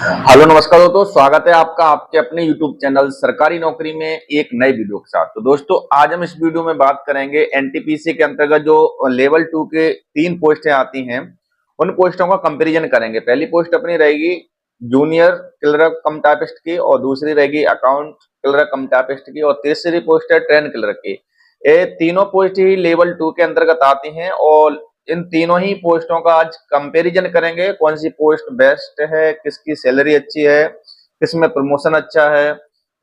Hello नमस्कार दोस्तों, स्वागत है आपका आपके अपने YouTube चैनल सरकारी नौकरी में एक नए वीडियो के साथ। तो दोस्तों आज हम इस वीडियो में बात करेंगे एनटीपीसी के अंतर्गत जो लेवल 2 के 3 पोस्टें आती हैं, उन पोस्टों का कंपैरिजन करेंगे। पहली पोस्ट अपनी रहेगी जूनियर क्लर्क कम टाइपिस्ट की, और दूसरी रहेगी अकाउंट क्लर्क कम टाइपिस्ट की, और तीसरी पोस्ट है ट्रेन क्लर्क की। ये तीनों पोस्ट ही लेवल 2 के अंतर्गत आती हैं, और इन तीनों ही पोस्टों का आज कंपैरिजन करेंगे। कौन सी पोस्ट बेस्ट है, किसकी सैलरी अच्छी है, किसमें प्रमोशन अच्छा है,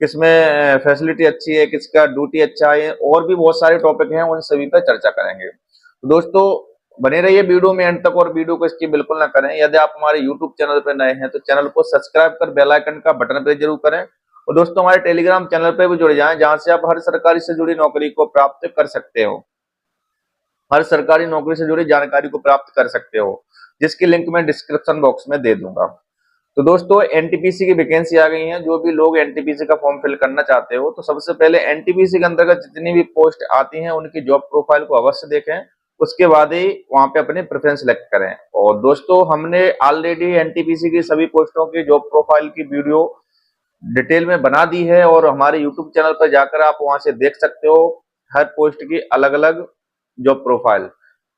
किसमें फैसिलिटी अच्छी है, किसका ड्यूटी अच्छा है, और भी बहुत सारे टॉपिक हैं, उन सभी पर चर्चा करेंगे। तो दोस्तों बने रहिए वीडियो में एंड तक, और वीडियो को इसकी बिल्कुल ना करें। यदि आप हमारे यूट्यूब चैनल पर नए हैं तो चैनल को सब्सक्राइब कर बेल आइकन का बटन प्रेस जरूर करें, और दोस्तों हमारे टेलीग्राम चैनल पर भी जुड़ जाएं, जहां से आप हर सरकारी से जुड़ी नौकरी को प्राप्त कर सकते हो, हर सरकारी नौकरी से जुड़ी जानकारी को प्राप्त कर सकते हो, जिसकी लिंक मैं डिस्क्रिप्शन बॉक्स में दे दूंगा। तो दोस्तों एनटीपीसी की वैकेंसी आ गई है। जो भी लोग एनटीपीसी का फॉर्म फिल करना चाहते हो तो सबसे पहले एनटीपीसी के अंतर्गत जितनी भी पोस्ट आती हैं उनकी जॉब प्रोफाइल को अवश्य देखें, उसके बाद ही वहां पे अपने प्रेफरेंस सेलेक्ट करें। और दोस्तों हमने ऑलरेडी एनटीपीसी की सभी पोस्टों की जॉब प्रोफाइल की वीडियो डिटेल में बना दी है, और हमारे यूट्यूब चैनल पर जाकर आप वहां से देख सकते हो हर पोस्ट की अलग अलग जॉब प्रोफाइल।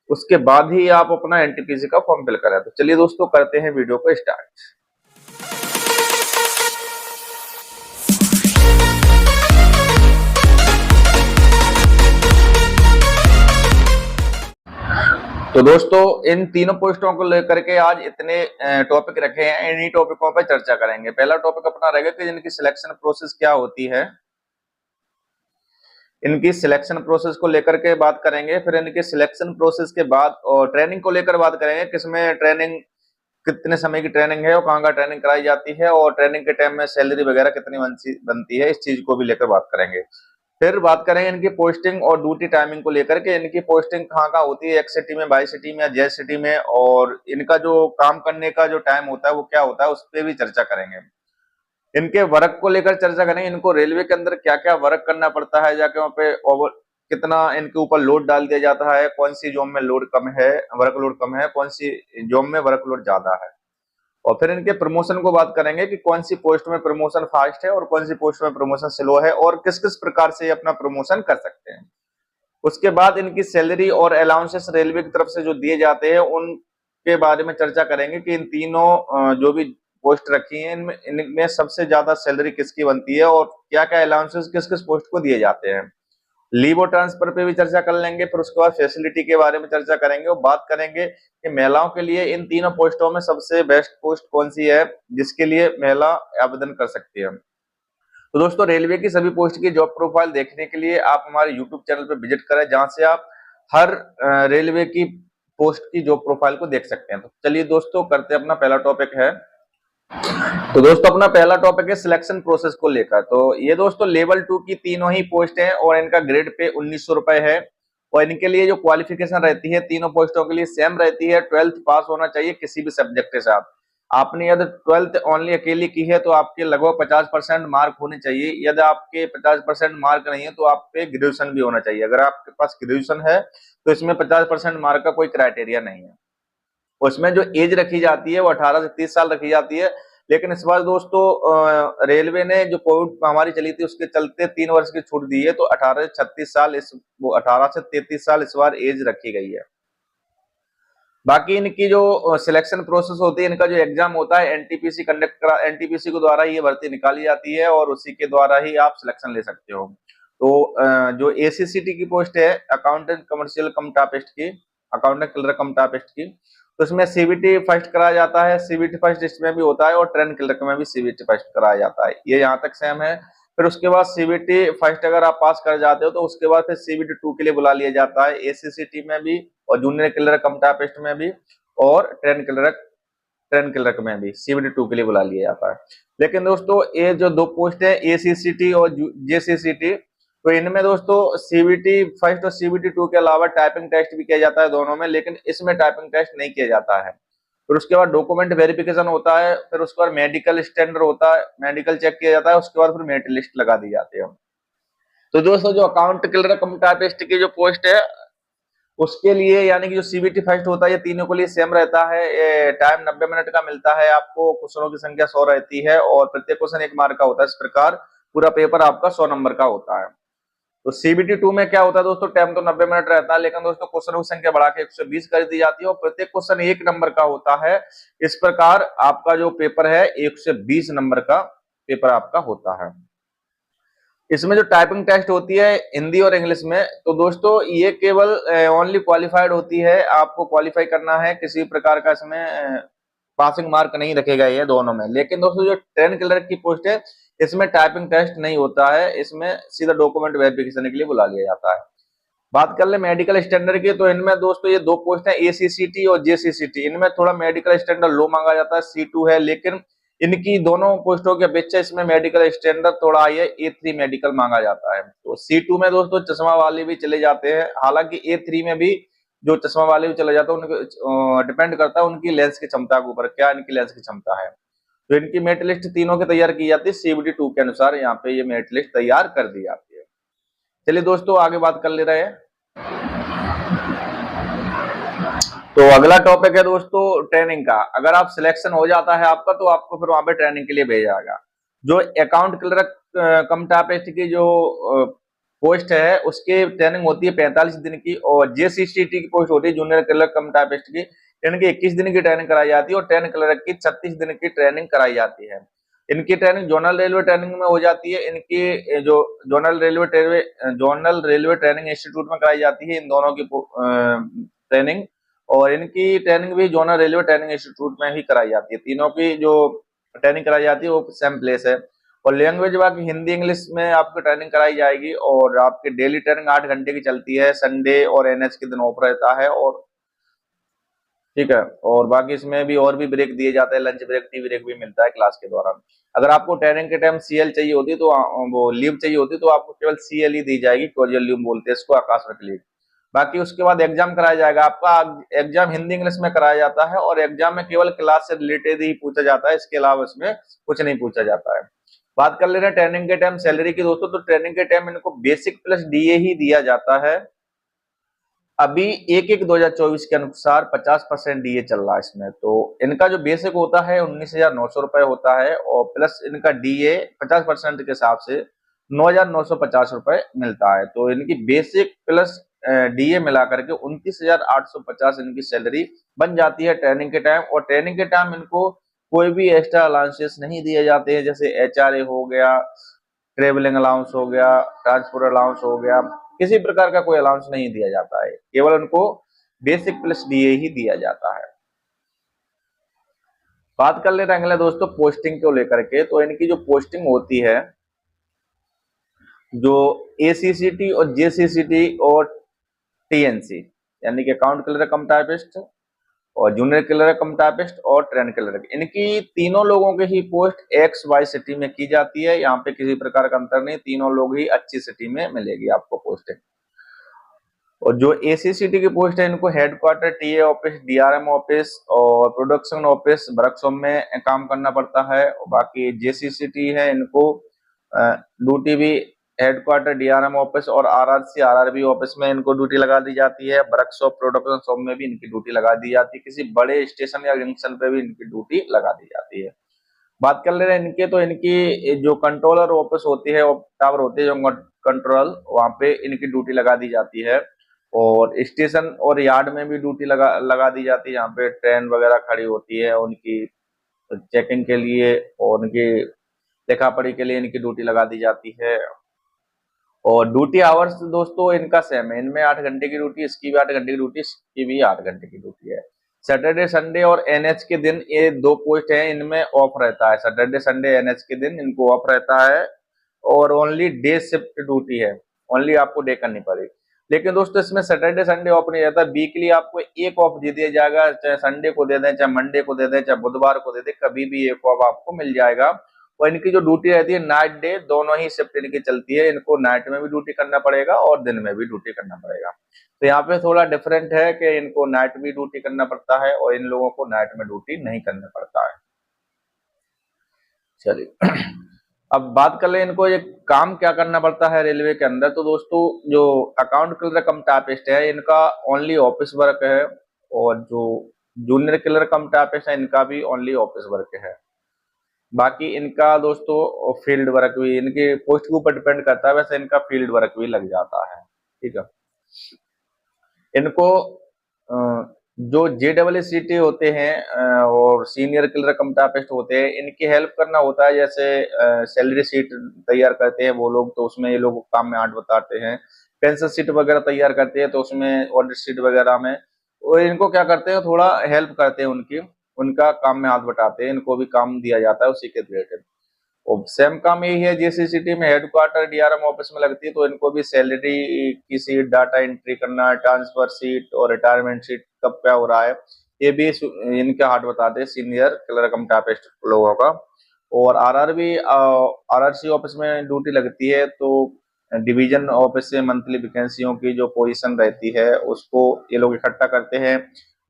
उसके बाद ही आप अपना एनटीपीसी का फॉर्म फिल करें। तो चलिए दोस्तों करते हैं वीडियो को स्टार्ट। तो दोस्तों इन तीनों पोस्टों को लेकर के आज इतने टॉपिक रखे हैं, इन्हीं टॉपिकों पर चर्चा करेंगे। पहला टॉपिक अपना रहेगा कि इनकी सिलेक्शन प्रोसेस क्या होती है, इनकी सिलेक्शन प्रोसेस को लेकर के बात करेंगे। फिर इनकी सिलेक्शन प्रोसेस के बाद और ट्रेनिंग को लेकर बात करेंगे, किसमें ट्रेनिंग, कितने समय की ट्रेनिंग है और कहाँ का ट्रेनिंग कराई जाती है, और ट्रेनिंग के टाइम में सैलरी वगैरह कितनी बनती है, इस चीज को भी लेकर बात करेंगे। फिर बात करेंगे इनकी पोस्टिंग और ड्यूटी टाइमिंग को लेकर के, इनकी पोस्टिंग कहाँ कहाँ होती है, एक्स सिटी में, बाई सिटी में या जेड सिटी में, और इनका जो काम करने का जो टाइम होता है वो क्या होता है, उस पर भी चर्चा करेंगे। इनके वर्क को लेकर चर्चा करेंगे, इनको रेलवे के अंदर क्या क्या वर्क करना पड़ता है, जाके वहां पे ओवर कितना इनके ऊपर लोड डाल दिया जाता है, कौन सी जॉब में लोड कम है, वर्कलोड कम है, कौन सी जॉब में वर्कलोड ज्यादा है। और फिर इनके प्रमोशन को बात करेंगे कि कौन सी पोस्ट में प्रमोशन फास्ट है और कौन सी पोस्ट में प्रमोशन स्लो है, और किस किस प्रकार से अपना प्रमोशन कर सकते हैं। उसके बाद इनकी सैलरी और अलाउंसेस रेलवे की तरफ से जो दिए जाते हैं उनके बारे में चर्चा करेंगे कि इन तीनों जो भी पोस्ट रखी हैं इनमें सबसे ज्यादा सैलरी किसकी बनती है, और क्या क्या अलाउंसेस किस किस पोस्ट को दिए जाते हैं। लीव और ट्रांसफर पे भी चर्चा कर लेंगे। फिर उसके बाद फैसिलिटी के बारे में चर्चा करेंगे, और बात करेंगे कि महिलाओं के लिए इन तीनों पोस्टों में सबसे बेस्ट पोस्ट कौन सी है, जिसके लिए महिला आवेदन कर सकती है। तो दोस्तों रेलवे की सभी पोस्ट की जॉब प्रोफाइल देखने के लिए आप हमारे यूट्यूब चैनल पर विजिट करें, जहां से आप हर रेलवे की पोस्ट की जॉब प्रोफाइल को देख सकते हैं। तो चलिए दोस्तों करते हैं, अपना पहला टॉपिक है। तो दोस्तों अपना पहला टॉपिक है सिलेक्शन प्रोसेस को लेकर। तो ये दोस्तों लेवल 2 की तीनों ही पोस्ट हैं, और इनका ग्रेड पे 1900 रुपए है। और इनके लिए जो क्वालिफिकेशन रहती है तीनों पोस्टों के लिए सेम रहती है, 12th पास होना चाहिए किसी भी सब्जेक्ट के साथ। आपने यदि 12th ओनली अकेली की है तो आपके लगभग 50% मार्क होने चाहिए। यदि आपके 50% मार्क नहीं है तो आप पे ग्रेजुएशन भी होना चाहिए। अगर आपके पास ग्रेजुएशन है तो इसमें 50% मार्क का कोई क्राइटेरिया नहीं है। उसमें जो एज रखी जाती है वो 18 से 30 साल रखी जाती है। लेकिन इस बार दोस्तों रेलवे ने जो कोविड महामारी चली थी उसके चलते 3 वर्ष की छूट दी है, तो 18 से 36 साल वो 18 से 33 साल इस बार एज रखी गई है। बाकी इनकी जो सिलेक्शन प्रोसेस होती है, इनका जो एग्जाम होता है एनटीपीसी कंडक्ट करा, एनटीपीसी के द्वारा ये भर्ती निकाली जाती है, और उसी के द्वारा ही आप सिलेक्शन ले सकते हो। तो जो एसीसीटी की पोस्ट है अकाउंटेंट कमर्शियल कम टाइपिस्ट की, अकाउंटेंट क्लर्क कम टाइपिस्ट की, तो इसमें सीबीटी फर्स्ट कराया जाता है। सीबीटी फर्स्ट इसमें भी होता है, और ट्रेन क्लर्क में भी सीबीटी फर्स्ट कराया जाता है, ये यहाँ तक सेम है। फिर उसके बाद सीबीटी फर्स्ट अगर आप पास कर जाते हो तो उसके बाद फिर सीबीटी 2 के लिए बुला लिया जाता है, एसीसीटी में भी, और जूनियर क्लर्क कम टाइपिस्ट में भी, और ट्रेन क्लर्क में भी सीबीटी 2 के लिए बुला लिया जाता है। लेकिन दोस्तों ये जो दो पोस्ट है एसीसीटी और जेसीसीटी, तो इनमें दोस्तों सीबीटी फर्स्ट और सीबीटी 2 के अलावा टाइपिंग टेस्ट भी किया जाता है दोनों में, लेकिन इसमें टाइपिंग टेस्ट नहीं किया जाता है। फिर उसके बाद डॉक्यूमेंट वेरिफिकेशन होता है, फिर उसके बाद मेडिकल स्टैंडर्ड होता है, मेडिकल चेक किया जाता है, उसके बाद फिर मेरिट लिस्ट लगा दी जाती है। तो दोस्तों जो अकाउंट क्लर्क कम टाइपिस्ट की जो पोस्ट है उसके लिए यानी कि जो सीबीटी फर्स्ट होता है ये तीनों के लिए सेम रहता है। टाइम 90 मिनट का मिलता है आपको, क्वेश्चनों की संख्या 100 रहती है और प्रत्येक क्वेश्चन 1 मार्क का होता है। इस प्रकार पूरा पेपर आपका 100 नंबर का होता है। तो सीबीटी 2 में क्या होता है दोस्तों, टाइम तो 90 मिनट रहता है, लेकिन दोस्तों क्वेश्चनों की संख्या बढ़ा के 120 कर दी जाती है और प्रत्येक क्वेश्चन 1 नंबर का होता है। इस प्रकार आपका जो पेपर है 120 नंबर का पेपर आपका होता है। इसमें जो टाइपिंग टेस्ट होती है हिंदी और इंग्लिश में, तो दोस्तों ये केवल ओनली क्वालिफाइड होती है, आपको क्वालिफाई करना है, किसी प्रकार का इसमें पासिंग मार्क नहीं रखेगा ये दोनों में। लेकिन दोस्तों जो ट्रेन क्लर्क की पोस्ट है इसमें टाइपिंग टेस्ट नहीं होता है, इसमें सीधा डॉक्यूमेंट वेरिफिकेशन के लिए बुला लिया जाता है। बात कर ले मेडिकल स्टैंडर्ड की, तो इनमें दोस्तों ये 2 पोस्ट है, एसीसीटी और जेसीसीटी। इनमें थोड़ा मेडिकल स्टैंडर्ड लो मांगा जाता है, C2 है, लेकिन इनकी दोनों पोस्टों के अपेक्षा इसमें मेडिकल स्टैंडर्ड थोड़ा हाई है, A3 मेडिकल मांगा जाता है। तो C2 में दोस्तों चश्मा वाले भी चले जाते हैं, हालांकि A3 में भी जो चश्मा वाले भी चले जाते हैं उनको डिपेंड करता है उनकी लेंस की क्षमता के ऊपर, क्या इनकी लेंस की क्षमता है। तो इनकी मेरिट लिस्ट तीनों की तैयार की जाती है, सीबीटी 2 के अनुसार यहाँ पे ये मेरिट लिस्ट तैयार कर दी जाती है। चलिए दोस्तों आगे बात कर ले रहे हैं। तो अगला टॉपिक है दोस्तों ट्रेनिंग का। अगर आप सिलेक्शन हो जाता है आपका तो आपको फिर वहां पे ट्रेनिंग के लिए भेजा जाएगा। जो अकाउंट क्लर्क कम टाइपिस्ट की जो पोस्ट है उसकी ट्रेनिंग होती है 45 दिन की, और जेसीसीटी की पोस्ट होती है जूनियर क्लर्क कम टाइपिस्ट की, इनकी 21 दिन की ट्रेनिंग कराई जाती है और ट्रेन क्लर्क की 36 दिन की ट्रेनिंग कराई जाती है। इनकी ट्रेनिंग जोनल रेलवे ट्रेनिंग में हो जाती है, इनकी जो जोनल रेलवे ट्रेनिंग इंस्टीट्यूट में कराई जाती है इन दोनों की ट्रेनिंग, और इनकी ट्रेनिंग भी जोनल रेलवे ट्रेनिंग इंस्टीट्यूट में ही कराई जाती है। तीनों की जो ट्रेनिंग कराई जाती है वो सेम प्लेस है। और लैंग्वेज बाकी हिंदी इंग्लिश में आपकी ट्रेनिंग कराई जाएगी, और आपकी डेली ट्रेनिंग 8 घंटे की चलती है, संडे और एनएच के दिन ऑफ रहता है। और ठीक है, और बाकी इसमें भी और भी ब्रेक दिए जाते हैं, लंच ब्रेक, टी ब्रेक भी मिलता है क्लास के दौरान। अगर आपको ट्रेनिंग के टाइम सीएल चाहिए होती है तो वो लीव चाहिए होती है तो आपको केवल सीएल ही दी जाएगी, कैजुअल लीव बोलते हैं इसको, आकस्मिक लीव। बाकी उसके बाद एग्जाम कराया जाएगा आपका। एग्जाम हिंदी इंग्लिश में कराया जाता है और एग्जाम में केवल क्लास से रिलेटेड ही पूछा जाता है, इसके अलावा इसमें कुछ नहीं पूछा जाता है। बात कर ले रहे हैं ट्रेनिंग के टाइम सैलरी की दोस्तों, तो ट्रेनिंग के टाइम इनको बेसिक प्लस डीए ही दिया जाता है। अभी 1/1/2024 के अनुसार 50% डीए चल रहा है इसमें। तो इनका जो बेसिक होता है 19,900 रुपए होता है, और प्लस इनका डीए 50% के हिसाब से 9,950 रुपए मिलता है। तो इनकी बेसिक प्लस डीए मिला करके 29,850 इनकी सैलरी बन जाती है ट्रेनिंग के टाइम। और ट्रेनिंग के टाइम इनको कोई भी एक्स्ट्रा अलाउंसेस नहीं दिए जाते हैं, जैसे एचआरए हो गया, ट्रेवलिंग अलाउंस हो गया, ट्रांसपोर्ट अलाउंस हो गया, किसी प्रकार का कोई अलाउंस नहीं दिया जाता है, केवल उनको बेसिक प्लस डीए ही दिया जाता है। बात कर ले रहे हैं दोस्तों पोस्टिंग को लेकर के, तो इनकी जो पोस्टिंग होती है, जो एसीसीटी और जेसीसीटी और टीएनसी यानी कि अकाउंट क्लर्क कम टाइपिस्ट और जूनियर क्लर्क कम टाइपिस्ट और ट्रेन क्लर्क, इनकी तीनों लोगों की ही पोस्ट एक्स वाई सिटी में की जाती है। यहाँ पे किसी प्रकार का अंतर नहीं, तीनों लोग ही अच्छी सिटी में मिलेगी आपको पोस्टिंग। और जो एसीसीटी की पोस्ट है इनको headquarter, TA office, DRM office और प्रोडक्शन ऑफिस वर्कशॉप में काम करना पड़ता है। और बाकी जेसीसीटी है इनको ड्यूटी भी हेडक्वार्टर, डीआरएम ऑफिस और आरआरसी, आरआरबी ऑफिस में इनको ड्यूटी लगा दी जाती है। वर्कशॉप, प्रोडक्शन शॉप में भी इनकी ड्यूटी लगा दी जाती है, किसी बड़े स्टेशन या जंक्शन पे भी इनकी ड्यूटी लगा दी जाती है। बात कर ले रहे हैं इनके, तो इनकी जो कंट्रोलर ऑफिस होती है, टावर होती है जो कंट्रोल, वहां पे इनकी ड्यूटी लगा दी जाती है। और स्टेशन और यार्ड में भी ड्यूटी लगा दी जाती है, यहाँ पे ट्रेन वगैरह खड़ी होती है उनकी चेकिंग के लिए और उनकी लिखा पढ़ी के लिए इनकी ड्यूटी लगा दी जाती है। और ड्यूटी आवर्स दोस्तों इनका सेम है, इनमें 8 घंटे की ड्यूटी, इसकी भी 8 घंटे की ड्यूटी, इसकी भी 8 घंटे की ड्यूटी है। सैटरडे संडे और एनएच के दिन ये 2 पोस्ट हैं, इनमें ऑफ रहता है। सैटरडे संडे एनएच के दिन इनको ऑफ रहता है और ओनली डे शिफ्ट ड्यूटी है, ओनली आपको डे करनी पड़ेगी। लेकिन दोस्तों इसमें सैटरडे संडे ऑफ नहीं रहता, वीकली आपको एक ऑफ दे दिया जाएगा, चाहे संडे को दे दें, चाहे मंडे को दे दें, चाहे बुधवार को दे दें, कभी भी एक ऑफ आपको मिल जाएगा। और इनकी जो ड्यूटी रहती है नाइट डे दोनों ही शिफ्ट इनकी चलती है, इनको नाइट में भी ड्यूटी करना पड़ेगा और दिन में भी ड्यूटी करना पड़ेगा। तो यहाँ पे थोड़ा डिफरेंट है कि इनको नाइट भी ड्यूटी करना पड़ता है और इन लोगों को नाइट में ड्यूटी नहीं करना पड़ता है। चलिए अब बात कर ले इनको ये काम क्या करना पड़ता है रेलवे के अंदर, तो दोस्तों जो अकाउंट क्लर्क कम टाइपिस्ट है इनका ओनली ऑफिस वर्क है, और जो जूनियर क्लर्क कम टाइपिस्ट है इनका भी ओनली ऑफिस वर्क है। बाकी इनका दोस्तों फील्ड वर्क भी इनके पोस्ट के ऊपर डिपेंड करता है, वैसे इनका फील्ड वर्क भी लग जाता है। ठीक है, इनको जो JEE होते हैं और सीनियर क्लर्क कम टाइपिस्ट होते हैं, इनकी हेल्प करना होता है। जैसे सैलरी शीट तैयार करते हैं वो लोग, तो उसमें ये लोग काम में आर्ट बताते हैं। पेंशन शीट वगैरह तैयार करते हैं तो उसमें ऑडिट शीट वगैरह में और इनको क्या करते हैं, थोड़ा हेल्प करते हैं उनकी, उनका काम में हाथ बटाते हैं, इनको भी काम दिया जाता है उसी के रिलेटेड। और सेम काम यही है, JCCT में हेडक्वार्टर DRM ऑफिस में लगती है, तो इनको भी सैलरी की सीट, डाटा एंट्री करना, ट्रांसफर सीट और रिटायरमेंट सीट कब क्या हो रहा है, ये भी इनके हाथ बताते हैं सीनियर क्लर्क कम टाइपिस्ट लोगों का। और RRC ऑफिस में ड्यूटी लगती है, तो डिवीजन ऑफिस से मंथली वैकेंसियों की जो पोजीशन रहती है उसको ये लोग इकट्ठा करते हैं।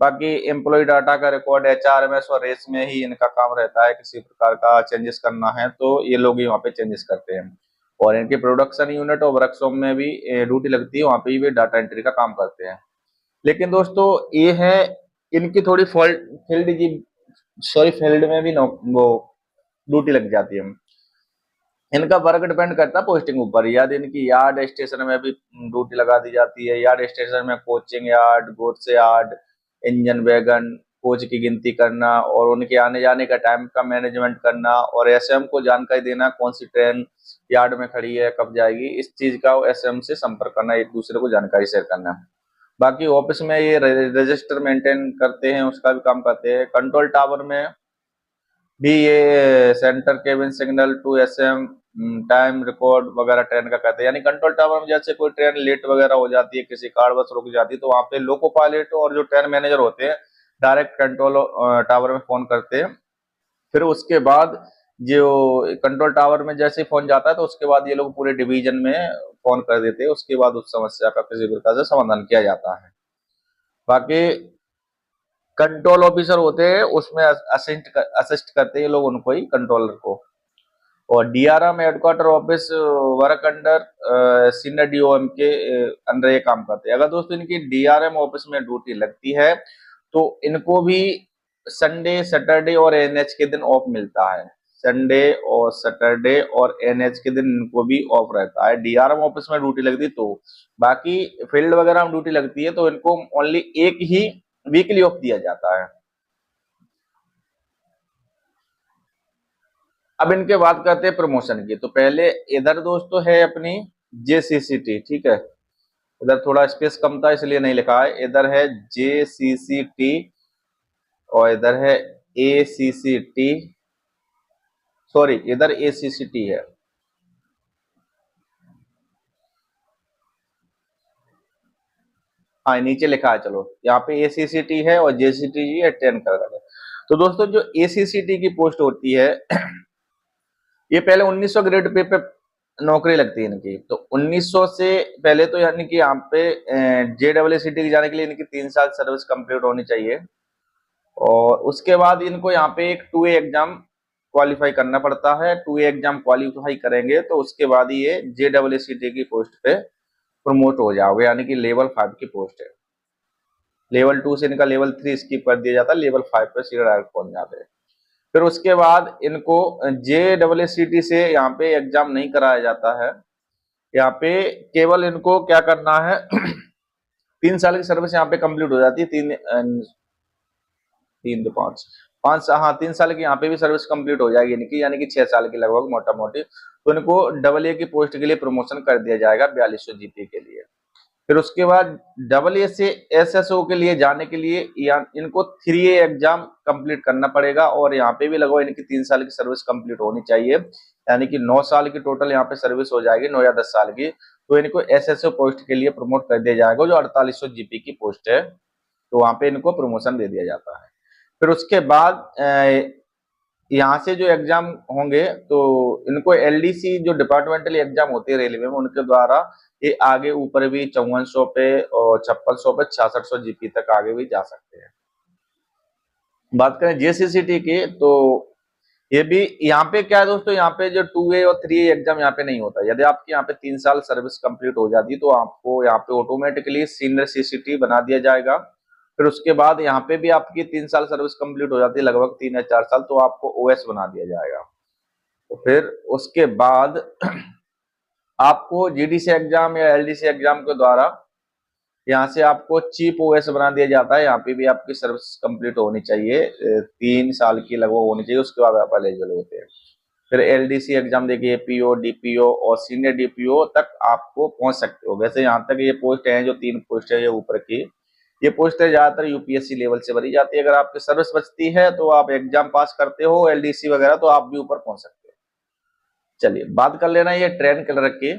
बाकी एम्प्लॉय डाटा का रिकॉर्ड HRMS और रेस में ही इनका काम रहता है, किसी प्रकार का चेंजेस करना है तो ये लोग ही वहाँ पे चेंजेस करते हैं। और इनके प्रोडक्शन यूनिट और वर्कशॉप में भी ड्यूटी लगती है, वहाँ पे भी डाटा एंट्री का काम करते हैं। लेकिन दोस्तों ये है इनकी थोड़ी फील्ड में भी वो ड्यूटी लग जाती है। इनका वर्क डिपेंड करता है पोस्टिंग ऊपर, याद इनकी यार्ड स्टेशन में भी ड्यूटी लगा दी जाती है। यार्ड स्टेशन में coaching yard, goods yard, engine wagon, coach की गिनती करना और उनके आने जाने का टाइम का मैनेजमेंट करना, और SM को जानकारी देना कौन सी ट्रेन यार्ड में खड़ी है, कब जाएगी, इस चीज का SM से संपर्क करना, एक दूसरे को जानकारी शेयर करना। बाकी ऑफिस में ये रजिस्टर मेंटेन करते हैं, उसका भी काम करते हैं। कंट्रोल टावर में भी ये centre cabin signal to SM time record वगैरह ट्रेन का करते हैं। यानी कंट्रोल टावर में जैसे कोई ट्रेन लेट वगैरह हो जाती है, किसी कारण बस रुक जाती है, तो वहाँ पे लोको पायलट और जो ट्रेन मैनेजर होते हैं डायरेक्ट कंट्रोल टावर में फोन करते हैं। फिर उसके बाद जो कंट्रोल टावर में जैसे फोन जाता है तो उसके बाद ये लोग पूरे डिवीजन में फोन कर देते हैं, उसके बाद उस समस्या का किसी प्रकार से समाधान किया जाता है। बाकी कंट्रोल ऑफिसर होते हैं उसमें असिस्ट करते हैं लोग उनको ही, कंट्रोलर को। और DRM headquarter office work under senior DOM के अंडर ये काम करते हैं। अगर दोस्तों इनकी DRM ऑफिस में ड्यूटी लगती है तो इनको भी संडे, सैटरडे और NH के दिन ऑफ मिलता है। संडे और सैटरडे और NH के दिन इनको भी ऑफ रहता है, DRM ऑफिस में ड्यूटी लगती तो। बाकी फील्ड वगैरह में ड्यूटी लगती है तो इनको ओनली एक ही वीकली ऑफ दिया जाता है। अब इनके बात करते हैं प्रमोशन की। तो पहले इधर दोस्तों है अपनी JCCT, ठीक है, इधर थोड़ा स्पेस कम था इसलिए नहीं लिखा है। इधर है JCCT और इधर है ACCT, सॉरी इधर ACCT है। हाँ नीचे लिखा है, चलो यहाँ पे ACCT है और JCCT है, 10 कर रहा है। तो दोस्तों जो ACCT की पोस्ट होती है ये पहले 1900 ग्रेड पे नौकरी लगती है इनकी। तो 1900 से पहले तो यानी कि यहाँ पे JEE की जाने के लिए इनकी 3 साल सर्विस कंप्लीट होनी चाहिए, और उसके बाद इनको यहाँ पे एक 2A एग्जाम क्वालिफाई करना पड़ता है। 2A एग्जाम क्वालिफाई करेंगे तो उसके बाद ही ये JEE की पोस्ट पे प्रमोट हो जाओगे, यानी कि लेवल 5 की पोस्ट है। लेवल 2 से इनका लेवल 3 स्किप कर दिया जाता है, लेवल 5 पे सीधे डायरेक्ट पहुंच जाते हैं। फिर उसके बाद इनको JEE से यहाँ पे एग्जाम नहीं कराया जाता है, यहाँ पे केवल इनको क्या करना है 3 साल की सर्विस यहाँ पे कंप्लीट हो जाती है। 3 साल की यहाँ पे भी सर्विस कंप्लीट हो जाएगी इनकी, यानी कि 6 साल की लगभग मोटा मोटी। तो इनको AA की पोस्ट के लिए प्रमोशन कर दिया जाएगा 4200 GP के लिए। फिर उसके बाद AA से SSO के लिए जाने के लिए इनको 3A एग्जाम कंप्लीट करना पड़ेगा, और यहाँ पे भी लगभग इनकी 3 साल की सर्विस कंप्लीट होनी चाहिए, यानी कि 9 साल की टोटल यहाँ पे सर्विस हो जाएगी, 9 या 10 साल की। तो इनको SSO पोस्ट के लिए प्रमोट कर दिया जाएगा, जो 4800 GP की पोस्ट है, तो वहां पे इनको प्रमोशन दे दिया जाता है। फिर उसके बाद यहाँ से जो एग्जाम होंगे तो इनको LDC जो डिपार्टमेंटल एग्जाम होते हैं रेलवे में, उनके द्वारा ये आगे ऊपर भी 5400 पे और 5600 पे 6600 GP तक आगे भी जा सकते हैं। बात करें JCCT की, तो ये भी यहाँ पे क्या है दोस्तों, यहाँ पे जो 2A और 3A एग्जाम यहाँ पे नहीं होता। यदि आपकी यहाँ पे 3 साल सर्विस कंप्लीट हो जाती तो आपको यहाँ पे ऑटोमेटिकली सीनियर सीसीटी बना दिया जाएगा। फिर उसके बाद यहाँ पे भी आपकी 3 साल सर्विस कंप्लीट हो जाती है, लगभग 3 या 4 साल, तो आपको ओएस बना दिया जाएगा। तो फिर उसके बाद आपको जीडीसी एग्जाम या एलडीसी एग्जाम के द्वारा यहाँ से आपको चीफ ओएस बना दिया जाता है। यहाँ पे भी आपकी सर्विस कंप्लीट होनी चाहिए, 3 साल की लगभग होनी चाहिए, उसके बाद आप एलिजिबल होते हैं। फिर एलडीसी एग्जाम देखिए, पीओ, डीपीओ और सीनियर डीपीओ तक आपको पहुंच सकते हो। वैसे यहाँ तक ये पोस्ट है, जो 3 पोस्ट है ये ऊपर की, ये पोस्ट है ज्यादातर यूपीएससी लेवल से भरी जाती है। अगर आपकी सर्विस बचती है तो आप एग्जाम पास करते हो एलडीसी वगैरह, तो आप भी ऊपर पहुंच सकते हो। चलिए बात कर लेना ये ट्रेन क्लर्क की।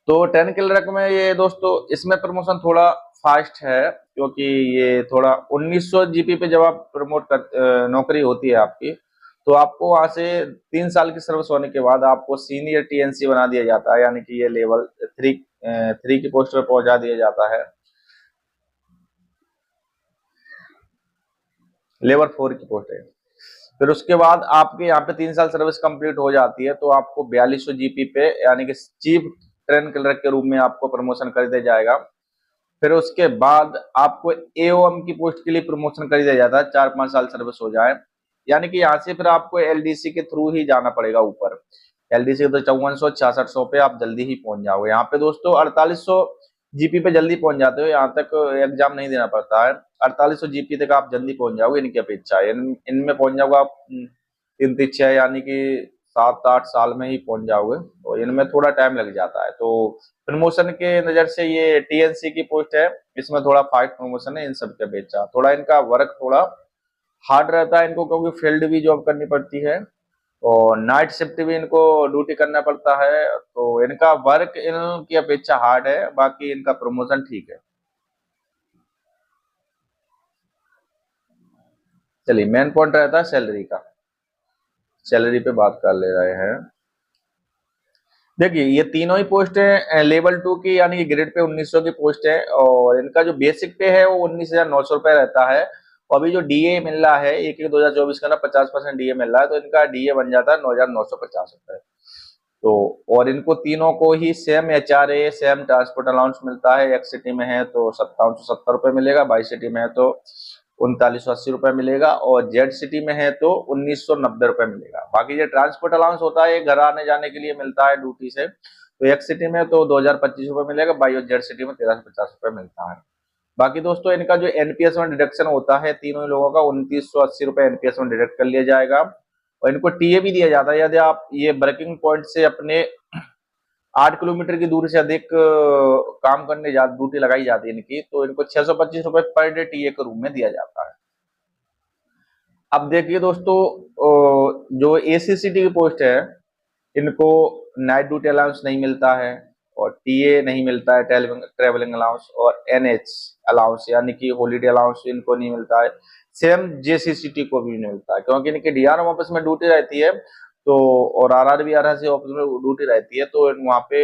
तो ट्रेन क्लर्क में ये दोस्तों, इसमें प्रमोशन थोड़ा फास्ट है, क्योंकि ये थोड़ा 1900 जीपी पे जब आप प्रमोट कर नौकरी होती है आपकी, तो आपको वहां से 3 साल की सर्विस होने के बाद आपको सीनियर टीएनसी बना दिया जाता है, यानी कि ये लेवल 3 की पोस्ट पे पहुंचा दिया जाता है। लेवल 4 की पोस्ट है। फिर उसके बाद आपके यहाँ पे 3 साल सर्विस कंप्लीट हो जाती है तो आपको 4200 जीपी पे, यानी कि चीफ ट्रेन क्लर्क के रूप में आपको प्रमोशन कर दिया जाएगा। फिर उसके बाद आपको एओएम की पोस्ट के लिए प्रमोशन कर दिया जाता है, 4-5 साल सर्विस हो जाए। यानी कि यहाँ से फिर आपको एलडीसी के थ्रू ही जाना पड़ेगा ऊपर। एलडीसी तो 5400-6600 पे आप जल्दी ही पहुंच जाओगे। यहाँ पे दोस्तों 4800 जीपी पे जल्दी पहुंच जाते हो, यहाँ तक एग्जाम नहीं देना पड़ता है। 4800 जीपी तक आप जल्दी पहुंच जाओगे इनकी अपेक्षा। इनमें पहुंच जाओगे आप 3-6 यानी कि 7-8 साल में ही पहुंच जाओगे, तो इनमें थोड़ा टाइम लग जाता है। तो प्रमोशन के नजर से ये टीएनसी की पोस्ट है, इसमें थोड़ा फास्ट प्रमोशन है इन सब के अपेक्षा। थोड़ा इनका वर्क थोड़ा हार्ड रहता है इनको, क्योंकि फील्ड भी जॉब करनी पड़ती है और नाइट शिफ्ट भी इनको ड्यूटी करना पड़ता है। तो इनका वर्क इनकी अपेक्षा हार्ड है, बाकी इनका प्रमोशन ठीक है। चलिए मेन पॉइंट रहता है सैलरी का। सैलरी पे बात कर ले रहे हैं। देखिए ये तीनों ही पोस्ट है लेवल 2 की, यानी कि ग्रेड पे 1900 की पोस्ट है, और इनका जो बेसिक पे है वो 19,900 रुपए रहता है। और अभी जो डीए मिल रहा है 1/1/2024 का ना, 50% डीए मिल रहा है, तो इनका डीए बन जाता है 9,950 रुपए। तो और इनको तीनों को ही same HRA, same transport allowance मिलता है। एक सिटी में है तो 5770 रुपए मिलेगा, 22 सिटी में है तो 3980 रुपए मिलेगा, और जेड सिटी में है तो 1990 रुपए मिलेगा। बाकी जो ट्रांसपोर्ट अलाउंस होता है घर आने जाने के लिए मिलता है ड्यूटी से, तो एक सिटी में तो 2025 रुपए मिलेगा, बाई और जेड सिटी में 1350 रुपए मिलता है। बाकी दोस्तों इनका जो एनपीएस में डिडक्शन होता है तीनों ही लोगों का, 2980 रुपए एनपीएस में डिडक्ट कर लिया जाएगा। और इनको टीए भी दिया जाता है, यदि आप ये वर्किंग पॉइंट से अपने 8 किलोमीटर की दूरी से अधिक काम करने ड्यूटी लगाई जाती है इनकी, तो इनको 625 रुपए पर डे टीए के रूप में दिया जाता है। अब देखिए दोस्तों, जो एसीसीटी की पोस्ट है इनको नाइट ड्यूटी अलाउंस नहीं मिलता है, और टीए नहीं मिलता है, ट्रेवलिंग अलाउंस, और एनएच अलाउंस यानी कि हॉलीडे अलाउंस इनको नहीं मिलता है। सेम जेसीसीटी को भी नहीं मिलता है, क्योंकि इनके डीआरएम ऑफिस में ड्यूटी रहती है, तो और आरआरबी आरआरसी ऑफिस में ड्यूटी रहती है, तो वहाँ पे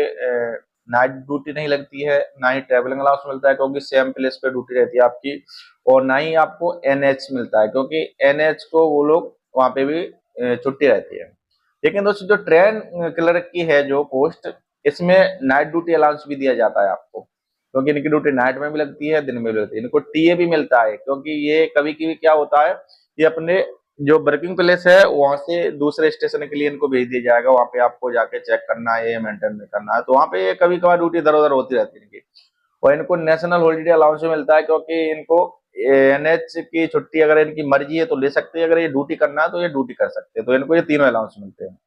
नाइट ड्यूटी नहीं लगती है, ना ही ट्रेवलिंग अलाउंस मिलता है क्योंकि सेम प्लेस पे ड्यूटी रहती है आपकी, और ना ही आपको एनएच मिलता है क्योंकि एनएच को वो लोग वहाँ पे भी छुट्टी रहती है। लेकिन दोस्तों जो ट्रेन क्लर्क की है जो पोस्ट, इसमें नाइट ड्यूटी अलाउंस भी दिया जाता है आपको, क्योंकि इनकी ड्यूटी नाइट में भी लगती है, दिन में भी लगती है। इनको टीए भी मिलता है, क्योंकि ये कभी कभी क्या होता है, ये अपने जो वर्किंग प्लेस है वहां से दूसरे स्टेशन के लिए इनको भेज दिया जाएगा, वहां पे आपको जाके चेक करना है, मेंटेन करना है, तो वहां पे कभी कभार ड्यूटी इधर उधर होती रहती है इनकी। और इनको नेशनल हॉलीडे अलाउंस भी मिलता है, क्योंकि इनको एनएच की छुट्टी अगर इनकी मर्जी है तो ले सकते हैं, अगर ये ड्यूटी करना है तो ये ड्यूटी कर सकते हैं, तो इनको ये तीनों अलाउंस मिलते हैं।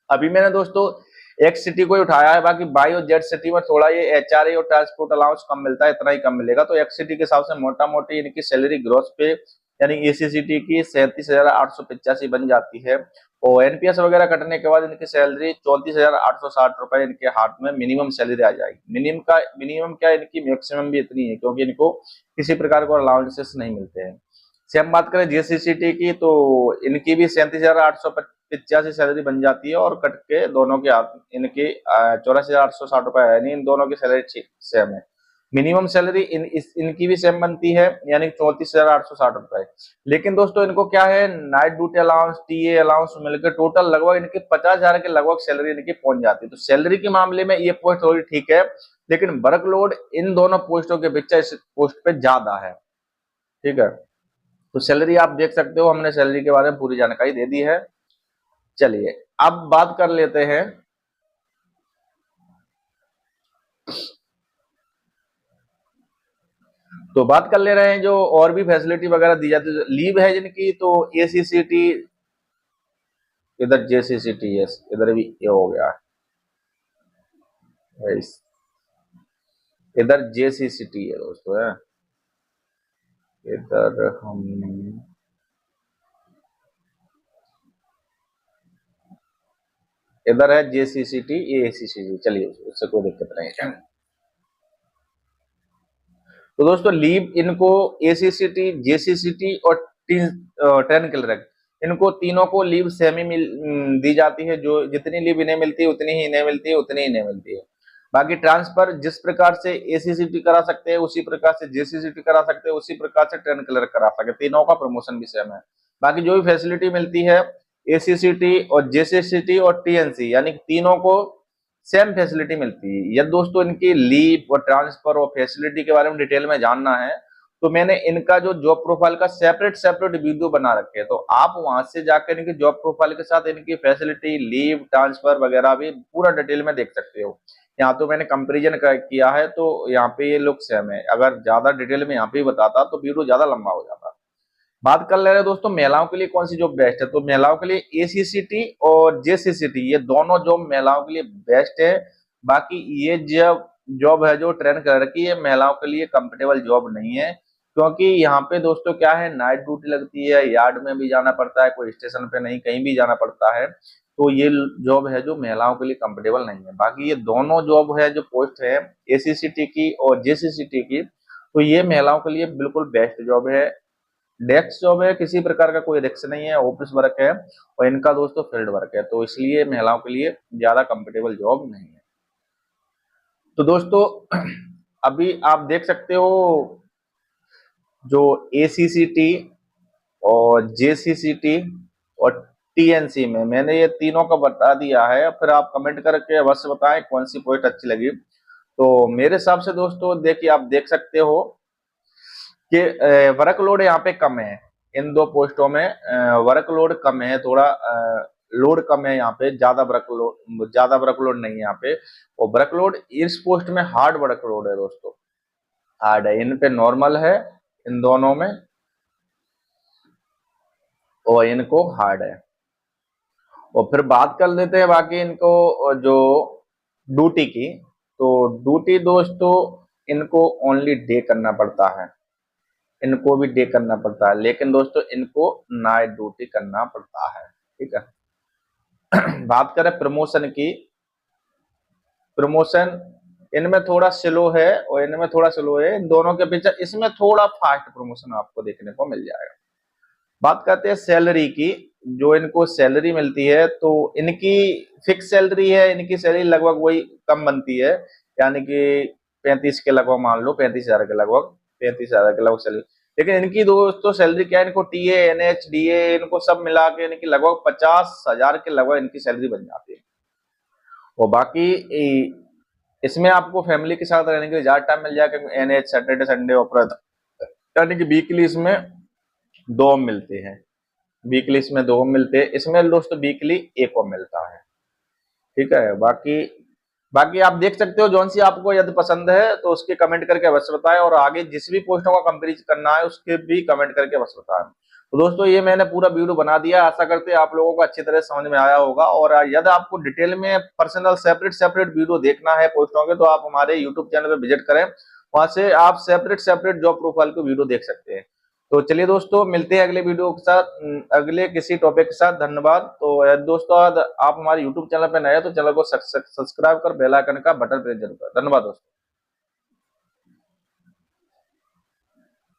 अभी मैंने दोस्तों एक सिटी को ही उठाया है, बाकी बाई और जेड सिटी में थोड़ा ये एचआरए और ट्रांसपोर्ट अलाउंस कम मिलता है, इतना ही कम मिलेगा। तो एक सिटी के हिसाब से मोटा मोटी इनकी सैलरी ग्रोस पे यानी एसी सिटी की 37,885 बन जाती है, और एनपीएस वगैरह कटने के बाद इनकी सैलरी 34,860 रुपए इनके हाथ में मिनिमम सैलरी आ जाएगी। मिनिमम क्या, इनकी मैक्सिमम भी इतनी है, क्योंकि इनको किसी प्रकार को अलाउंसेस नहीं मिलते हैं। सेम बात करें जेसीसीटी की, तो इनकी भी 37,885 सैलरी बन जाती है, और कट के दोनों के हाथ इनकी 84,860 रुपए है, इन दोनों की सैलरी सेम है। मिनिमम सैलरी इनकी भी सेम बनती है, यानी 34,860 रुपए। लेकिन दोस्तों इनको क्या है, night duty allowance, TA allowance मिलकर टोटल लगभग इनके 50,000 के लगभग सैलरी इनकी पहुंच जाती है। तो सैलरी के मामले में ये पोस्ट थोड़ी ठीक है, लेकिन वर्कलोड इन दोनों पोस्टों के अपेक्षा इस पोस्ट पे ज्यादा है। ठीक है, तो सैलरी आप देख सकते हो, हमने सैलरी के बारे में पूरी जानकारी दे दी है। चलिए अब बात कर लेते हैं तो बात कर ले रहे हैं जो और भी फैसिलिटी वगैरह दी जाती है, लीव है जिनकी, तो एसीसीटी, इधर जेसीसीटी, यस इधर भी ये हो गया है, इधर जेसीसीटी है दोस्तों है, इधर हम इधर है जेसीसीटी, ये एसीसीटी, चलिए उससे कोई दिक्कत नहीं है। तो दोस्तों लीव इनको एसीसीटी, जेसीसीटी और ट्रेन क्लर्क, इनको तीनों को लीव सेम ही दी जाती है। जो जितनी लीव इन्हें मिलती है उतनी ही इन्हें मिलती है, उतनी ही इन्हें मिलती है। बाकी ट्रांसफर जिस प्रकार से एसीसीटी करा सकते हैं उसी प्रकार से जेसीसीटी करा सकते हैं, उसी प्रकार से ट्रेन क्लर्क करा सकते हैं, तीनों का प्रमोशन भी सेम है। बाकी जो भी फैसिलिटी मिलती है एसीसीटी और जेसीसीटी और टीएनसी, यानी तीनों को सेम फैसिलिटी मिलती है। यदि दोस्तों इनकी लीव और ट्रांसफर और फैसिलिटी के बारे में डिटेल में जानना है तो मैंने इनका जो जॉब प्रोफाइल का सेपरेट वीडियो बना रखे है, तो आप वहां से जाकर इनकी जॉब प्रोफाइल के साथ इनकी फैसिलिटी, लीव, ट्रांसफर वगैरह भी पूरा डिटेल में देख सकते हो। यहाँ तो मैंने कंपेरिजन किया है, तो यहाँ पे ये लोग सेम है। अगर ज्यादा डिटेल में यहाँ पे बताता तो वीडियो ज्यादा लंबा हो जाता। बात कर ले रहे हैं दोस्तों महिलाओं के लिए कौन सी जॉब बेस्ट है, तो महिलाओं के लिए एसीसीटी और जेसीसीटी, ये दोनों जॉब महिलाओं के लिए बेस्ट है। बाकी ये जॉब है जो ट्रेन कर की है, महिलाओं के लिए कंफर्टेबल जॉब नहीं है, क्योंकि यहाँ पे दोस्तों क्या है, नाइट ड्यूटी लगती है, यार्ड में भी जाना पड़ता है, कोई स्टेशन पे नहीं कहीं भी जाना पड़ता है। तो ये जॉब है जो महिलाओं के लिए कंफर्टेबल नहीं है। बाकी ये दोनों जॉब है जो पोस्ट है एसीसीटी की और जेसीसीटी की, तो ये महिलाओं के लिए बिल्कुल बेस्ट जॉब है। डेस्क जॉब है, किसी प्रकार का कोई रिस्क नहीं है, ऑफिस वर्क है, और इनका दोस्तों फील्ड वर्क है, तो इसलिए महिलाओं के लिए ज्यादा कंफर्टेबल जॉब नहीं है। तो दोस्तों अभी आप देख सकते हो जो एसीसीटी और जेसीसीटी और टीएनसी में मैंने ये तीनों का बता दिया है, फिर आप कमेंट करके अवश्य बताएं कौन सी पोस्ट अच्छी लगी। तो मेरे हिसाब से दोस्तों देखिए, आप देख सकते हो कि वर्कलोड यहाँ पे कम है, इन दो पोस्टों में वर्कलोड कम है, थोड़ा लोड कम है, यहाँ पे ज्यादा वर्कलोड नहीं है यहाँ पे। और वर्कलोड इस पोस्ट में हार्ड वर्कलोड है दोस्तों, हार्ड है, इन पे नॉर्मल है इन दोनों में, और इनको हार्ड है। और फिर बात कर लेते हैं बाकी इनको जो ड्यूटी की, तो ड्यूटी दोस्तों इनको ओनली डे करना पड़ता है, इनको भी डे करना पड़ता है, लेकिन दोस्तों इनको नाइट ड्यूटी करना पड़ता है। ठीक है बात करें प्रमोशन की, प्रमोशन इनमें थोड़ा स्लो है और इनमें थोड़ा स्लो है, इन दोनों के अपेक्षा इसमें थोड़ा फास्ट प्रमोशन आपको देखने को मिल जाएगा। बात करते हैं सैलरी की, जो इनको सैलरी मिलती है तो इनकी फिक्स सैलरी है, इनकी सैलरी लगभग वही कम बनती है, यानी कि 35 के लगभग मान लो, 35,000 के लगभग, 35,000 के लगभग सैलरी। लेकिन इनकी दोस्तों सैलरी क्या है, इनको टीए, एनएच, डीए इनको सब मिला के इनकी लगभग 50,000 के लगभग इनकी सैलरी बन जाती है। और बाकी इसमें आपको फैमिली के साथ रहने के लिए ज्यादा टाइम मिल जाएगा, एनएच सैटरडे संडे ऑफर, यानी कि वीकली इसमें 2 मिलते हैं, वीकली इसमें 2 मिलते हैं, इसमें दोस्तों वीकली 1 मिलता है। ठीक है, बाकी आप देख सकते हो, जौन सी आपको यदि पसंद है तो उसके कमेंट करके अवश्य बताएं, और आगे जिस भी पोस्टों का कंपेरिजन करना है उसके भी कमेंट करके अवश्य बताएं। तो दोस्तों ये मैंने पूरा वीडियो बना दिया, आशा करते हैं आप लोगों को अच्छी तरह समझ में आया होगा। और यदि आपको डिटेल में पर्सनल सेपरेट वीडियो देखना है पोस्टों के, तो आप हमारे यूट्यूब चैनल पर विजिट करें, वहां से आप सेपरेट जॉब प्रोफाइल को वीडियो देख सकते हैं। तो चलिए दोस्तों मिलते हैं अगले वीडियो के साथ, अगले किसी टॉपिक के साथ। धन्यवाद। तो दोस्तों आप हमारे यूट्यूब चैनल पर नए हैं तो चैनल को सब्सक्राइब कर बेल आइकन का बटन प्रेस जरूर करें। धन्यवाद दोस्तों।